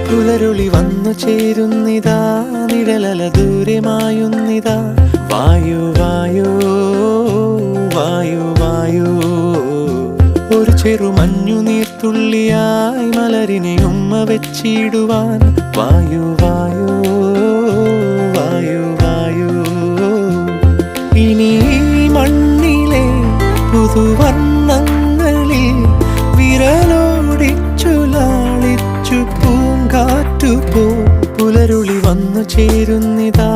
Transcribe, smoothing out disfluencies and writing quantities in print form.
പുലരുളി വന്നു ചേരുന്നിതാ, നിഴലല ദൂരെ മായുന്നിതാ. വായു വായു വായു വായു, ഒരു ചെറു മഞ്ഞു നീർത്തുള്ളിയായി മലരിനെ ഉമ്മ വെച്ചിടുവാൻ. വായു വായു വായു വായു, ഇനി മണ്ണിലെ പുതുവർണ്ണങ്ങളിൽ വിരലോടിച്ചു ലാളിച്ചു പൂങ്കാറ്റുപോ. പുലരുളി വന്നു ചേരുന്നിതാ,